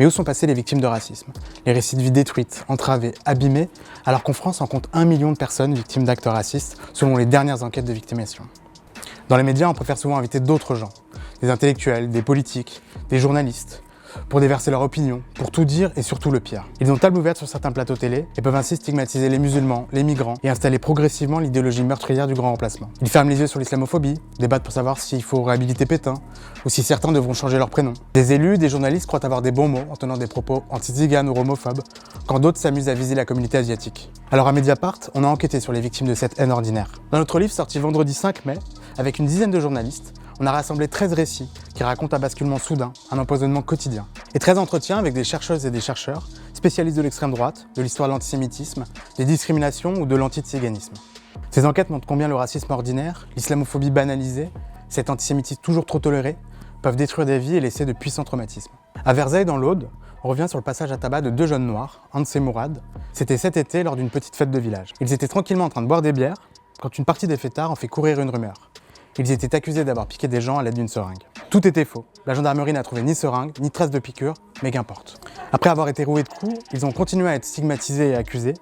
Mais où sont passées les victimes de racisme? Les récits de vie détruites, entravées, abîmées, alors qu'en France on compte 1 million de personnes victimes d'actes racistes, selon les dernières enquêtes de victimation. Dans les médias, on préfère souvent inviter d'autres gens, des intellectuels, des politiques, des journalistes, pour déverser leur opinion, pour tout dire et surtout le pire. Ils ont table ouverte sur certains plateaux télé et peuvent ainsi stigmatiser les musulmans, les migrants et installer progressivement l'idéologie meurtrière du grand remplacement. Ils ferment les yeux sur l'islamophobie, débattent pour savoir s'il faut réhabiliter Pétain ou si certains devront changer leur prénom. Des élus, des journalistes croient avoir des bons mots en tenant des propos anti-tziganes ou homophobes, quand d'autres s'amusent à viser la communauté asiatique. Alors à Mediapart, on a enquêté sur les victimes de cette haine ordinaire. Dans notre livre sorti vendredi 5 mai, avec une dizaine de journalistes, on a rassemblé 13 récits qui racontent un basculement soudain, un empoisonnement quotidien. Et 13 entretiens avec des chercheuses et des chercheurs, spécialistes de l'extrême droite, de l'histoire de l'antisémitisme, des discriminations ou de l'antitsiganisme. Ces enquêtes montrent combien le racisme ordinaire, l'islamophobie banalisée, cet antisémitisme toujours trop toléré, peuvent détruire des vies et laisser de puissants traumatismes. À Verzeille, dans l'Aude, on revient sur le passage à tabac de 2 jeunes noirs, Hans et Mourad. C'était cet été lors d'une petite fête de village. Ils étaient tranquillement en train de boire des bières quand une partie des fêtards en fait courir une rumeur. Ils étaient accusés d'avoir piqué des gens à l'aide d'une seringue. Tout était faux. La gendarmerie n'a trouvé ni seringue, ni trace de piqûre, mais qu'importe. Après avoir été roués de coups, ils ont continué à être stigmatisés et accusés.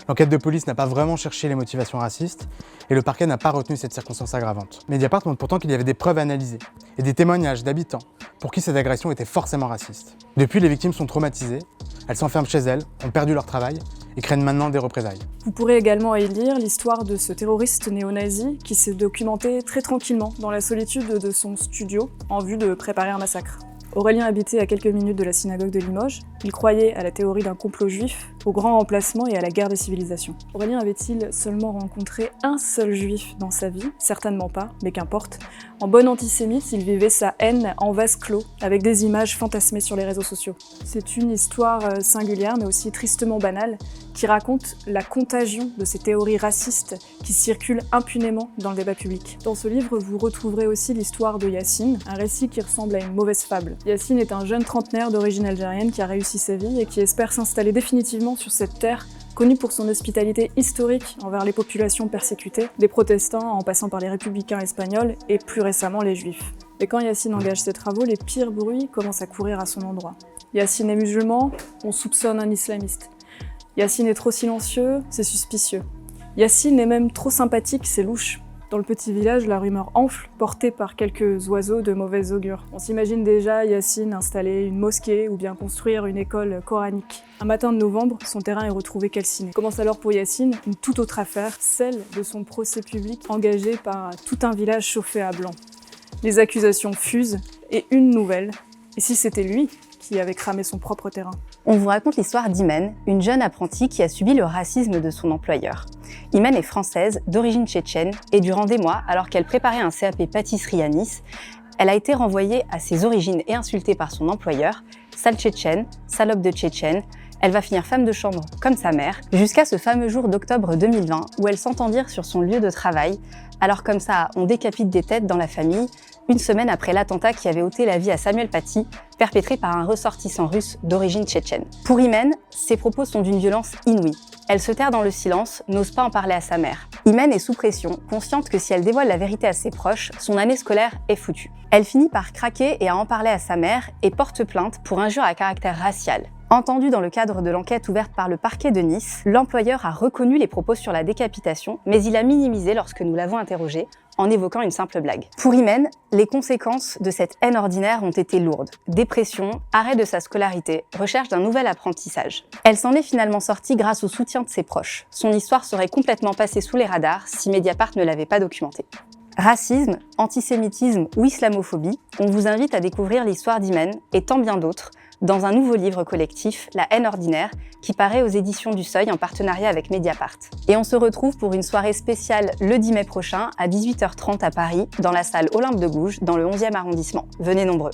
L'enquête de police n'a pas vraiment cherché les motivations racistes et le parquet n'a pas retenu cette circonstance aggravante. Mediapart montre pourtant qu'il y avait des preuves analysées et des témoignages d'habitants pour qui cette agression était forcément raciste. Depuis, les victimes sont traumatisées, elles s'enferment chez elles, ont perdu leur travail et craignent maintenant des représailles. Vous pourrez également y lire l'histoire de ce terroriste néo-nazi qui s'est documenté très tranquillement dans la solitude de son studio en vue de préparer un massacre. Aurélien habitait à quelques minutes de la synagogue de Limoges. Il croyait à la théorie d'un complot juif, au grand remplacement et à la guerre des civilisations. Aurélien avait-il seulement rencontré un seul juif dans sa vie? Certainement pas, mais qu'importe. En bon antisémite, il vivait sa haine en vase clos, avec des images fantasmées sur les réseaux sociaux. C'est une histoire singulière, mais aussi tristement banale, qui raconte la contagion de ces théories racistes qui circulent impunément dans le débat public. Dans ce livre, vous retrouverez aussi l'histoire de Yacine, un récit qui ressemble à une mauvaise fable. Yacine est un jeune trentenaire d'origine algérienne qui a réussi sa vie et qui espère s'installer définitivement sur cette terre connue pour son hospitalité historique envers les populations persécutées, des protestants en passant par les républicains espagnols et plus récemment les juifs. Et quand Yacine engage ses travaux, les pires bruits commencent à courir à son endroit. Yacine est musulman, on soupçonne un islamiste. Yacine est trop silencieux, c'est suspicieux. Yacine est même trop sympathique, c'est louche. Dans le petit village, la rumeur enfle, portée par quelques oiseaux de mauvaise augure. On s'imagine déjà Yacine installer une mosquée ou bien construire une école coranique. Un matin de novembre, son terrain est retrouvé calciné. Commence alors pour Yacine une toute autre affaire, celle de son procès public engagé par tout un village chauffé à blanc. Les accusations fusent, et une nouvelle. Et si c'était lui qui avait cramé son propre terrain? On vous raconte l'histoire d'Imen, une jeune apprentie qui a subi le racisme de son employeur. Imen est française, d'origine tchétchène, et durant des mois, alors qu'elle préparait un CAP pâtisserie à Nice, elle a été renvoyée à ses origines et insultée par son employeur, sale tchétchène, salope de tchétchène. Elle va finir femme de chambre comme sa mère, jusqu'à ce fameux jour d'octobre 2020 où elle s'entend dire sur son lieu de travail « Alors comme ça, on décapite des têtes dans la famille », une semaine après l'attentat qui avait ôté la vie à Samuel Paty, perpétré par un ressortissant russe d'origine tchétchène. Pour Imen, ses propos sont d'une violence inouïe. Elle se terre dans le silence, n'ose pas en parler à sa mère. Imen est sous pression, consciente que si elle dévoile la vérité à ses proches, son année scolaire est foutue. Elle finit par craquer et à en parler à sa mère et porte plainte pour injure à caractère racial. Entendu dans le cadre de l'enquête ouverte par le parquet de Nice, l'employeur a reconnu les propos sur la décapitation, mais il a minimisé lorsque nous l'avons interrogé, en évoquant une simple blague. Pour Imen, les conséquences de cette haine ordinaire ont été lourdes. Dépression, arrêt de sa scolarité, recherche d'un nouvel apprentissage. Elle s'en est finalement sortie grâce au soutien de ses proches. Son histoire serait complètement passée sous les radars si Mediapart ne l'avait pas documentée. Racisme, antisémitisme ou islamophobie, on vous invite à découvrir l'histoire d'Imen et tant bien d'autres dans un nouveau livre collectif, La haine ordinaire, qui paraît aux éditions du Seuil en partenariat avec Mediapart. Et on se retrouve pour une soirée spéciale le 10 mai prochain à 18h30 à Paris, dans la salle Olympe de Gouges, dans le 11e arrondissement. Venez nombreux.